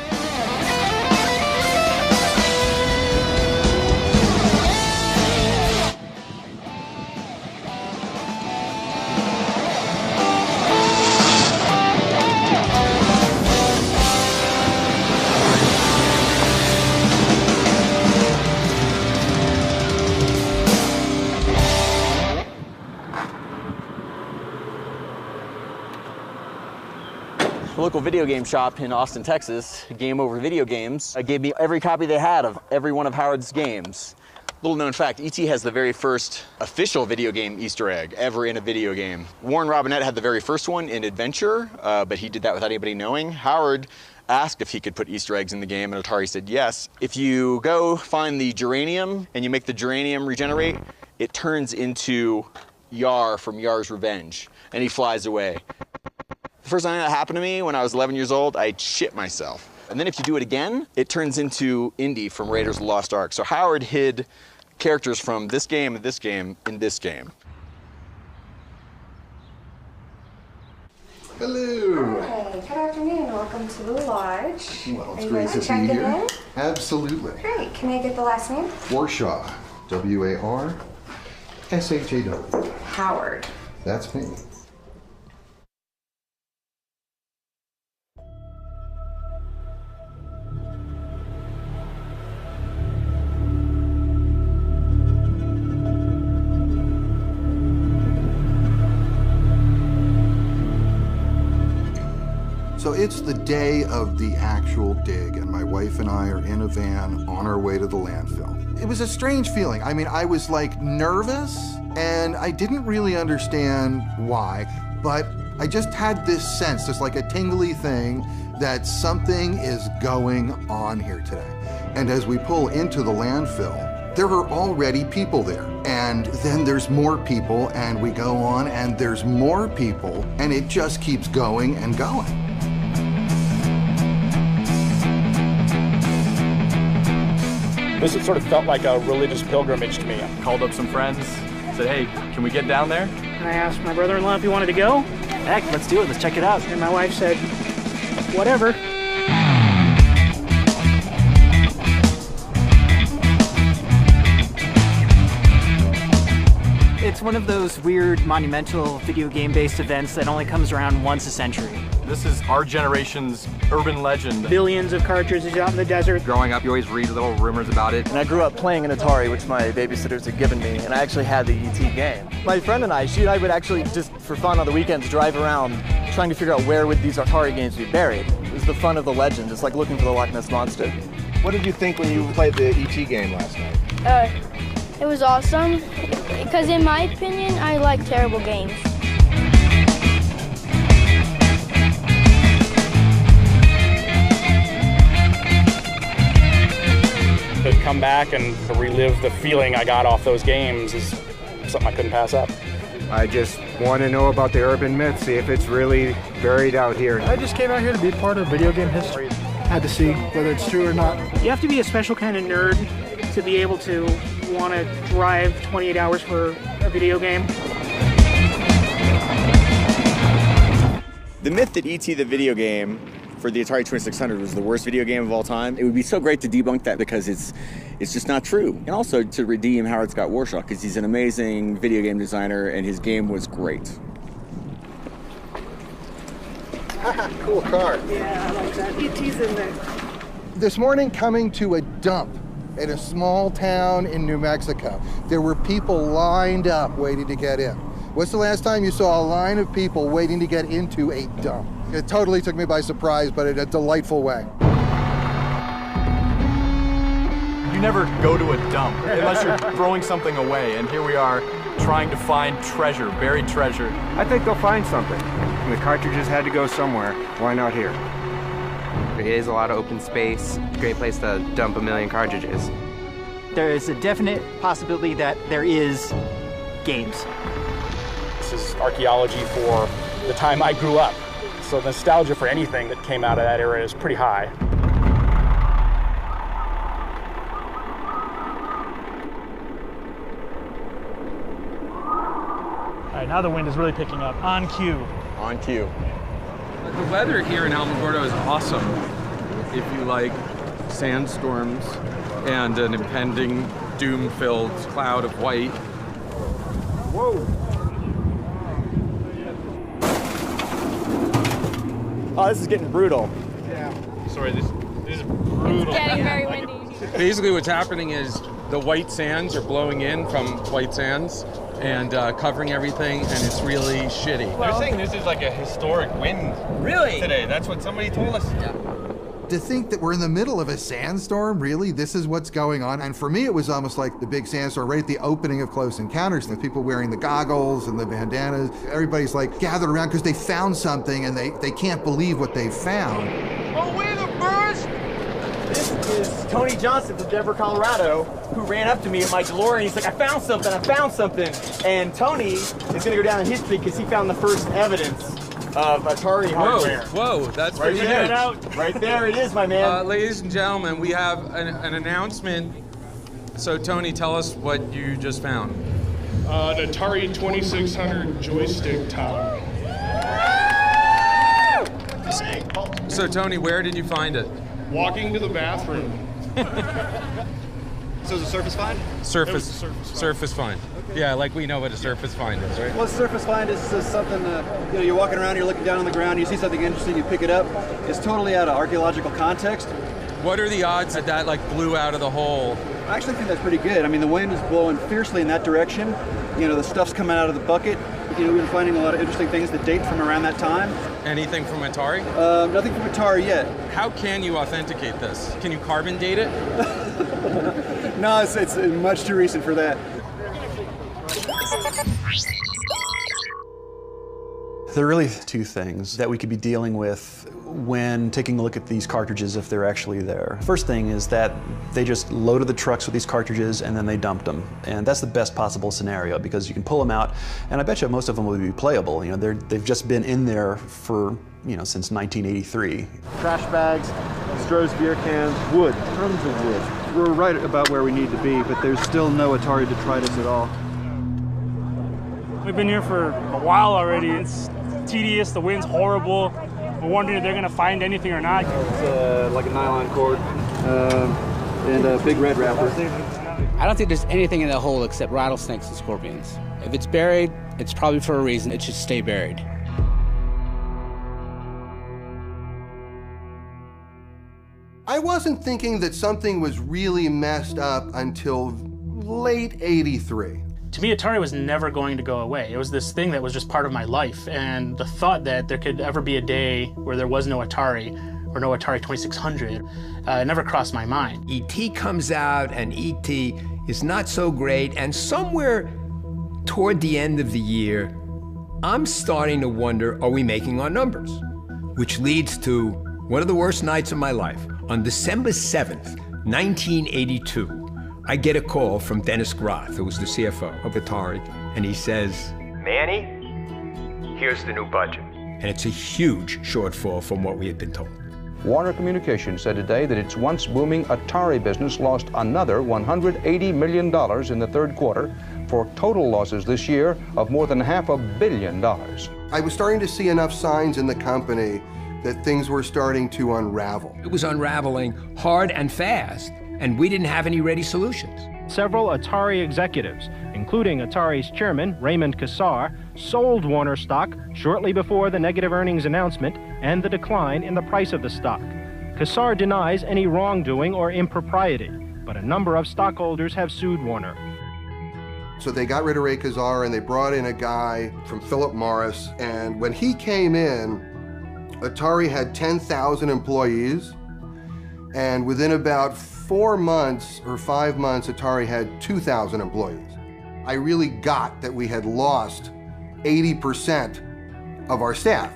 The local video game shop in Austin, Texas, Game Over Video Games, gave me every copy they had of every one of Howard's games. Little known fact, E.T. has the very first official video game Easter egg ever in a video game. Warren Robinette had the very first one in Adventure, but he did that without anybody knowing. Howard asked if he could put Easter eggs in the game, and Atari said yes. If you go find the geranium and you make the geranium regenerate, it turns into Yar from Yar's Revenge, and he flies away. The first time that happened to me when I was 11 years old, I shit myself. And then if you do it again, it turns into Indy from Raiders of the Lost Ark. So Howard hid characters from this game and this game in this game. Hello. Hi, good afternoon. Welcome to the lodge. Well, it's Are you great guys to be checking here. in? Absolutely. Great. Can I get the last name? Warshaw. W-A-R-S-H-A-W. Howard. That's me. So it's the day of the actual dig, and my wife and I are in a van on our way to the landfill. It was a strange feeling. I mean, I was nervous, and I didn't really understand why, but I just had this sense, just a tingly thing, that something is going on here today. And as we pull into the landfill, there are already people there. And then there's more people, and we go on, and there's more people, and it just keeps going and going. This sort of felt like a religious pilgrimage to me. I called up some friends, said, hey, can we get down there? And I asked my brother-in-law if he wanted to go. Heck, let's do it, let's check it out. And my wife said, whatever. It's one of those weird, monumental video game-based events that only comes around once a century. This is our generation's urban legend. Billions of cartridges out in the desert. Growing up, you always read little rumors about it. And I grew up playing an Atari, which my babysitters had given me, and I actually had the E.T. game. My friend and I, she and I would actually, just for fun on the weekends, drive around trying to figure out where would these Atari games be buried. It was the fun of the legend. It's like looking for the Loch Ness Monster. What did you think when you played the E.T. game last night? It was awesome, because in my opinion, I like terrible games. To come back and to relive the feeling I got off those games is something I couldn't pass up. I just want to know about the urban myth, see if it's really buried out here. I just came out here to be part of video game history. Had to see whether it's true or not. You have to be a special kind of nerd to be able to want to drive 28 hours for a video game. The myth that E.T. the video game for the Atari 2600 was the worst video game of all time, it would be so great to debunk that because it's just not true. And also to redeem Howard Scott Warshaw because he's an amazing video game designer and his game was great. Cool car. Yeah, I like that. E.T.'s in there. This morning, coming to a dump in a small town in New Mexico, there were people lined up waiting to get in. What's the last time you saw a line of people waiting to get into a dump? It totally took me by surprise, but in a delightful way. You never go to a dump unless you're throwing something away, and here we are trying to find treasure, buried treasure. I think they'll find something. The cartridges had to go somewhere. Why not here? It is a lot of open space. Great place to dump a million cartridges. There is a definite possibility that there is games. This is archaeology for the time I grew up. So the nostalgia for anything that came out of that era is pretty high. All right, now the wind is really picking up. On cue. On cue. The weather here in Alamogordo is awesome if you like sandstorms and an impending doom-filled cloud of white. Whoa. Oh, this is getting brutal. Yeah. Sorry, this is brutal. It's getting very windy. Basically what's happening is the white sands are blowing in from white sands and covering everything, and it's really shitty. They're saying this is like a historic wind. Really? Today, that's what somebody told us. Yeah. To think that we're in the middle of a sandstorm, really, this is what's going on. And for me, it was almost like the big sandstorm right at the opening of Close Encounters. The people wearing the goggles and the bandanas, everybody's like gathered around because they found something and they can't believe what they found. Oh, we're the first! This is Tony Johnson from Denver, Colorado, who ran up to me in my DeLorean. He's like, I found something. And Tony is gonna go down in history because he found the first evidence of Atari hardware. Whoa, that's right pretty there. huge. Right there it is, my man. Ladies and gentlemen, we have an announcement. So Tony, tell us what you just found. An Atari 2600 joystick top. So Tony, where did you find it? Walking to the bathroom. So is a surface find? Surface find. Yeah, like we know what a surface find is, right? Well, surface find is something, you're walking around, you're looking down on the ground, you see something interesting, you pick it up. It's totally out of archaeological context. What are the odds that that like blew out of the hole? I actually think that's pretty good. I mean, the wind is blowing fiercely in that direction. The stuff's coming out of the bucket. We've been finding a lot of interesting things that date from around that time. Anything from Atari? Nothing from Atari yet. How can you authenticate this? Can you carbon date it? No, it's much too recent for that. There are really two things that we could be dealing with when taking a look at these cartridges if they're actually there. First thing is that they just loaded the trucks with these cartridges and then they dumped them. And that's the best possible scenario because you can pull them out and I bet you most of them will be playable. They've just been in there for, since 1983. Trash bags, Stroh's beer cans, wood, tons of wood. We're right about where we need to be, but there's still no Atari detritus at all. We've been here for a while already. It's tedious, the wind's horrible. We're wondering if they're gonna find anything or not. It's like a nylon cord and a big red wrapper. I don't think there's anything in that hole except rattlesnakes and scorpions. If it's buried, it's probably for a reason. It should stay buried. I wasn't thinking that something was really messed up until late '83. To me, Atari was never going to go away. It was this thing that was just part of my life, and the thought that there could ever be a day where there was no Atari, or no Atari 2600, never crossed my mind. E.T. comes out, and E.T. is not so great, and somewhere toward the end of the year, I'm starting to wonder, are we making our numbers? Which leads to one of the worst nights of my life. On December 7th, 1982, I get a call from Dennis Groth, who was the CFO of Atari, and he says, Manny, here's the new budget. And it's a huge shortfall from what we had been told. Warner Communications said today that its once booming Atari business lost another $180 million in the third quarter, for total losses this year of more than $500 million. I was starting to see enough signs in the company that things were starting to unravel. It was unraveling hard and fast, and we didn't have any ready solutions. Several Atari executives, including Atari's chairman, Raymond Kassar, sold Warner stock shortly before the negative earnings announcement and the decline in the price of the stock. Kassar denies any wrongdoing or impropriety, but a number of stockholders have sued Warner. So they got rid of Ray Kassar and they brought in a guy from Philip Morris, and when he came in, Atari had 10,000 employees, and within about 4 months or 5 months, Atari had 2,000 employees. I really got that we had lost 80% of our staff.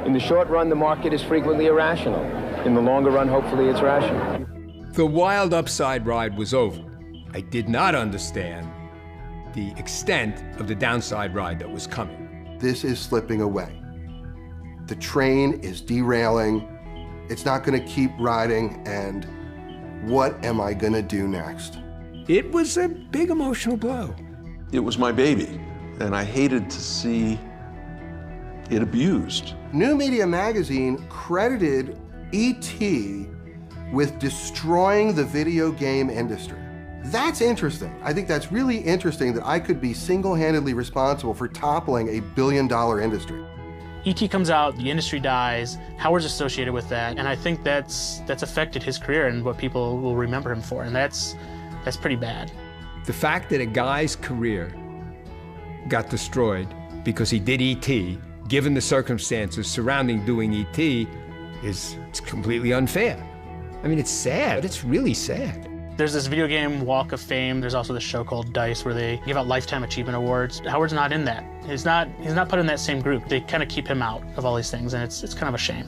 In the short run, the market is frequently irrational. In the longer run, hopefully it's rational. The wild upside ride was over. I did not understand the extent of the downside ride that was coming. This is slipping away. The train is derailing. It's not going to keep riding, and what am I going to do next? It was a big emotional blow. It was my baby, and I hated to see it abused. New Media Magazine credited E.T. with destroying the video game industry. That's interesting. I think that's really interesting that I could be single-handedly responsible for toppling a billion-dollar industry. E.T. comes out, the industry dies, Howard's associated with that, and I think that's affected his career and what people will remember him for, and that's pretty bad. The fact that a guy's career got destroyed because he did E.T., given the circumstances surrounding doing E.T., it's completely unfair. I mean, it's sad. It's really sad. There's this video game Walk of Fame. There's also this show called DICE where they give out Lifetime Achievement Awards. Howard's not in that. He's not put in that same group. They kind of keep him out of all these things, and it's kind of a shame.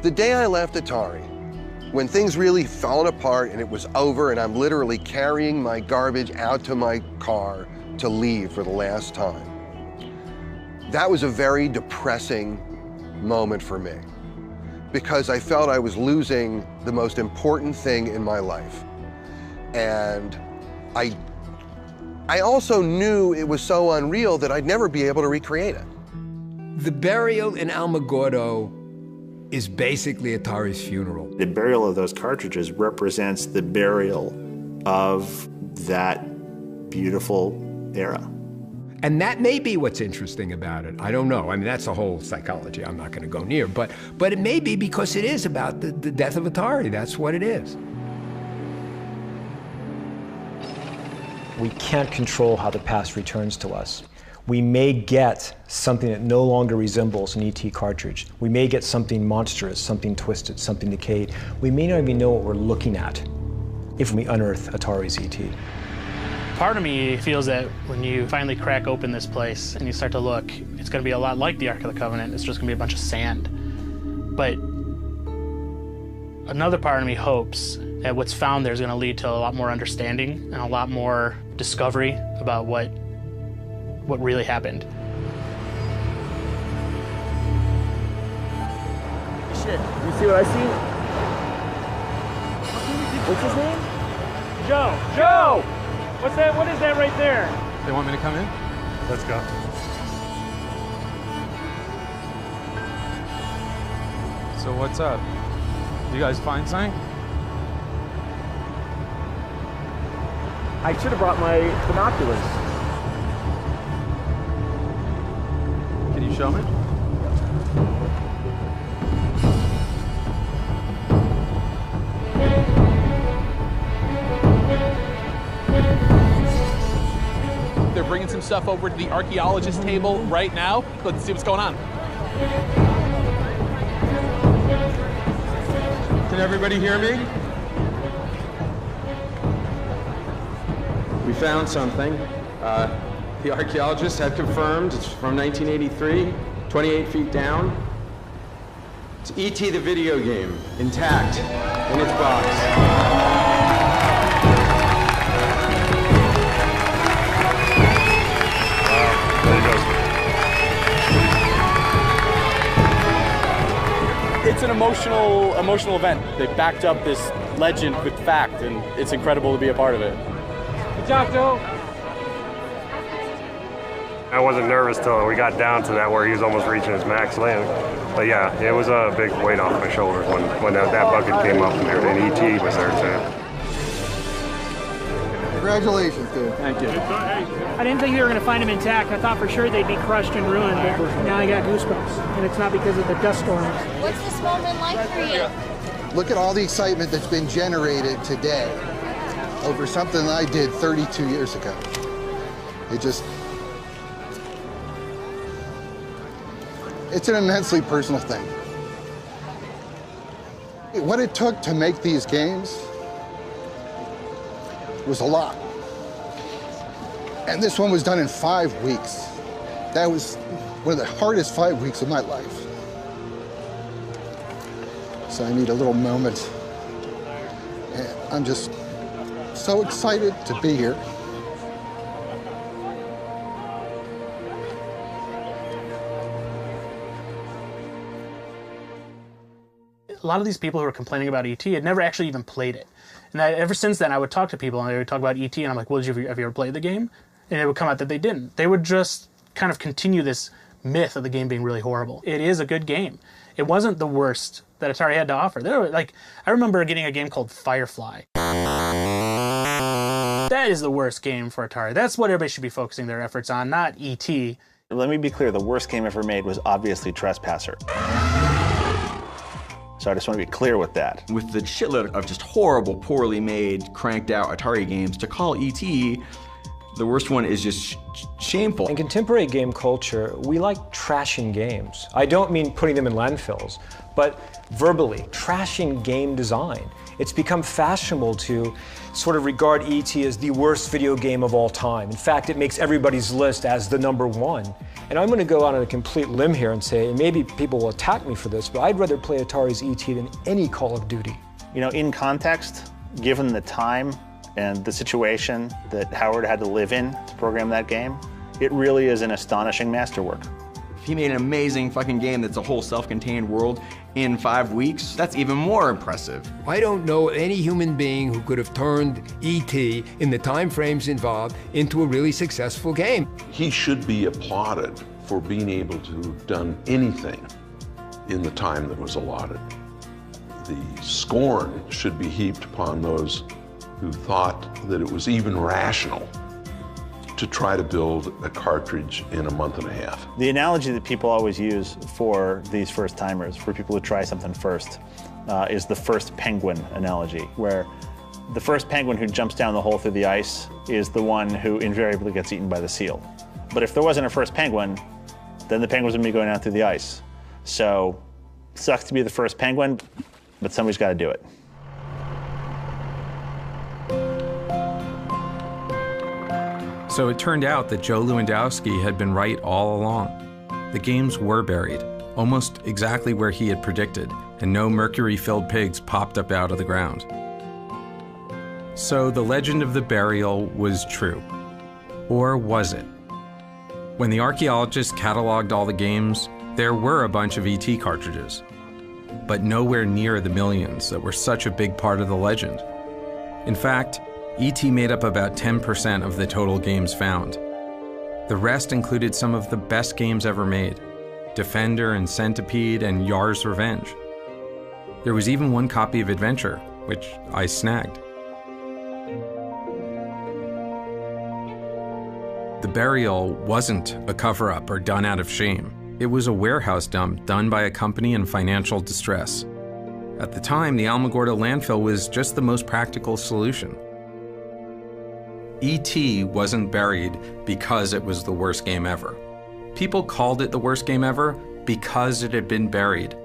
The day I left Atari, when things really fell apart and it was over and I'm literally carrying my garbage out to my car to leave for the last time, that was a very depressing moment for me, because I felt I was losing the most important thing in my life. And I also knew it was so unreal that I'd never be able to recreate it. The burial in Alamogordo is basically Atari's funeral. The burial of those cartridges represents the burial of that beautiful era. And that may be what's interesting about it. I don't know. I mean, that's a whole psychology I'm not going to go near. But it may be because it is about the death of Atari. That's what it is. We can't control how the past returns to us. We may get something that no longer resembles an ET cartridge. We may get something monstrous, something twisted, something decayed. We may not even know what we're looking at if we unearth Atari's ET. Part of me feels that when you finally crack open this place and you start to look, it's going to be a lot like the Ark of the Covenant. It's just going to be a bunch of sand. But another part of me hopes that what's found there is going to lead to a lot more understanding and a lot more discovery about what really happened. Shit, you see what I see? What's his name? Joe! Joe! What's that? What is that right there? They want me to come in? Let's go. So what's up? You guys find something? I should have brought my binoculars. Can you show me? They're bringing some stuff over to the archaeologist table right now. Let's see what's going on. Can everybody hear me? We found something. The archaeologists have confirmed it's from 1983, 28 feet down. It's E.T. the video game, intact in its box. it's an emotional event. They backed up this legend with fact, and it's incredible to be a part of it. Good job, Joe. I wasn't nervous till we got down to that where he was almost reaching his max land. But yeah, it was a big weight off my shoulders when that bucket came up and E.T. was there too. Congratulations, dude. Thank you. I didn't think they were going to find him intact. I thought for sure they'd be crushed and ruined, but now I got goosebumps. And it's not because of the dust storms. What's this moment like for you? Look at all the excitement that's been generated today over something that I did 32 years ago. It's an immensely personal thing. What it took to make these games was a lot. And this one was done in 5 weeks. That was one of the hardest 5 weeks of my life. So I need a little moment. And I'm just so excited to be here. A lot of these people who were complaining about E.T. had never actually even played it. And ever since then, I would talk to people and they would talk about E.T. and I'm like, well, have you ever played the game? And it would come out that they didn't. They would just kind of continue this myth of the game being really horrible. It is a good game. It wasn't the worst that Atari had to offer. There were, I remember getting a game called Firefly. That is the worst game for Atari. That's what everybody should be focusing their efforts on, not E.T. Let me be clear, the worst game ever made was obviously Trespasser. So I just want to be clear with that. With the shitload of just horrible, poorly made, cranked out Atari games, to call E.T. the worst one is just shameful. In contemporary game culture, we like trashing games. I don't mean putting them in landfills, but verbally, trashing game design. It's become fashionable to sort of regard E.T. as the worst video game of all time. In fact, it makes everybody's list as the #1. And I'm going to go out on a complete limb here and say, and maybe people will attack me for this, but I'd rather play Atari's E.T. than any Call of Duty. You know, in context, given the time and the situation that Howard had to live in to program that game, it really is an astonishing masterwork. If he made an amazing fucking game that's a whole self-contained world in 5 weeks, that's even more impressive. I don't know any human being who could have turned E.T. in the time frames involved into a really successful game. He should be applauded for being able to have done anything in the time that was allotted. The scorn should be heaped upon those who thought that it was even rational to try to build a cartridge in a month and a half. The analogy that people always use for these first-timers, for people who try something first, is the first penguin analogy, where the first penguin who jumps down the hole through the ice is the one who invariably gets eaten by the seal. But if there wasn't a first penguin, then the penguins would be going down through the ice. So, it sucks to be the first penguin, but somebody's got to do it. So it turned out that Joe Lewandowski had been right all along. The games were buried, almost exactly where he had predicted, and no mercury-filled pigs popped up out of the ground. So the legend of the burial was true. Or was it? When the archaeologists cataloged all the games, there were a bunch of E.T. cartridges, but nowhere near the millions that were such a big part of the legend. In fact, E.T. made up about 10% of the total games found. The rest included some of the best games ever made: Defender and Centipede and Yar's Revenge. There was even one copy of Adventure, which I snagged. The burial wasn't a cover-up or done out of shame. It was a warehouse dump done by a company in financial distress. At the time, the Alamogordo landfill was just the most practical solution. E.T. wasn't buried because it was the worst game ever. People called it the worst game ever because it had been buried.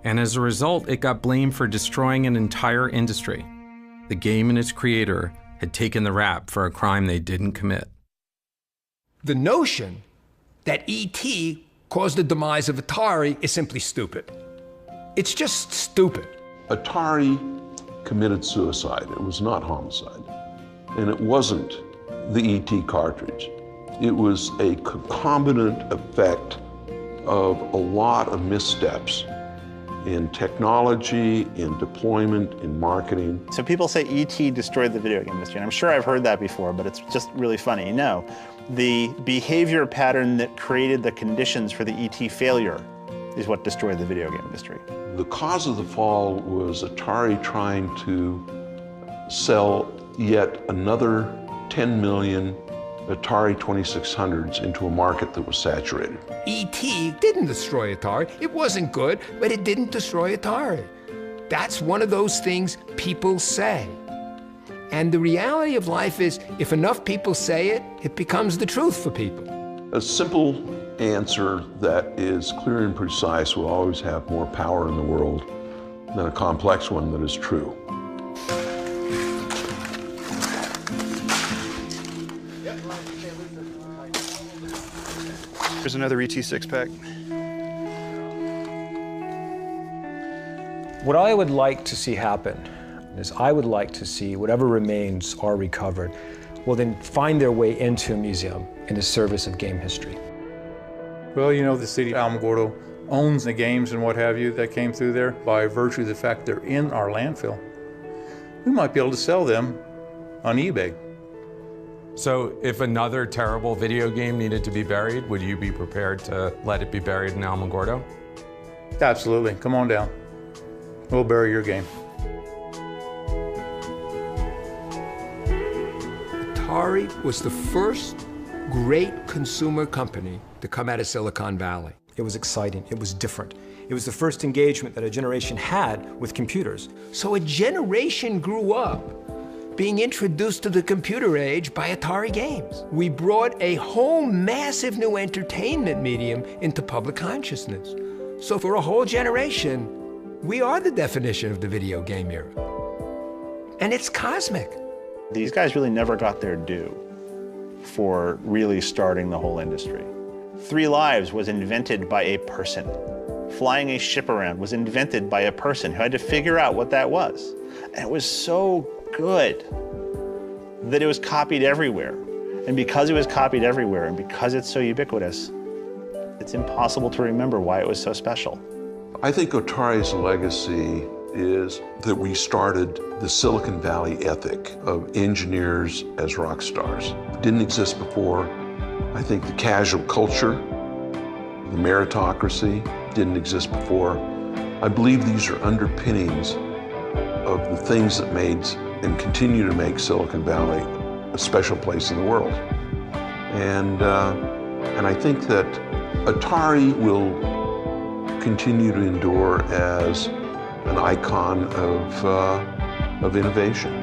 And as a result, it got blamed for destroying an entire industry. The game and its creator had taken the rap for a crime they didn't commit. The notion that E.T. caused the demise of Atari is simply stupid. It's just stupid. Atari committed suicide. It was not homicide. And it wasn't the E.T. cartridge. It was a concomitant effect of a lot of missteps in technology, in deployment, in marketing. So people say E.T. destroyed the video game industry, and I'm sure I've heard that before, but it's just really funny. No, the behavior pattern that created the conditions for the E.T. failure is what destroyed the video game industry. The cause of the fall was Atari trying to sell yet another 10 million Atari 2600s into a market that was saturated. E.T. didn't destroy Atari. It wasn't good, but it didn't destroy Atari. That's one of those things people say. And the reality of life is, if enough people say it, it becomes the truth for people. A simple answer that is clear and precise will always have more power in the world than a complex one that is true. Here's another ET six-pack. What I would like to see happen is I would like to see whatever remains are recovered will then find their way into a museum in the service of game history. Well, you know, the city of Alamogordo owns the games and what have you that came through there by virtue of the fact they're in our landfill. We might be able to sell them on eBay. So if another terrible video game needed to be buried, would you be prepared to let it be buried in Alamogordo? Absolutely. Come on down. We'll bury your game. Atari was the first great consumer company to come out of Silicon Valley. It was exciting. It was different. It was the first engagement that a generation had with computers. So a generation grew up being introduced to the computer age by Atari games. We brought a whole massive new entertainment medium into public consciousness. So for a whole generation, we are the definition of the video game era. And it's cosmic. These guys really never got their due for really starting the whole industry. 3 Lives was invented by a person. Flying a ship around was invented by a person who had to figure out what that was. And it was so good that it was copied everywhere. And because it was copied everywhere, and because it's so ubiquitous, it's impossible to remember why it was so special. I think Atari's legacy is that we started the Silicon Valley ethic of engineers as rock stars. It didn't exist before. I think the casual culture, the meritocracy, didn't exist before. I believe these are underpinnings of the things that made and continue to make Silicon Valley a special place in the world. And I think that Atari will continue to endure as an icon of innovation.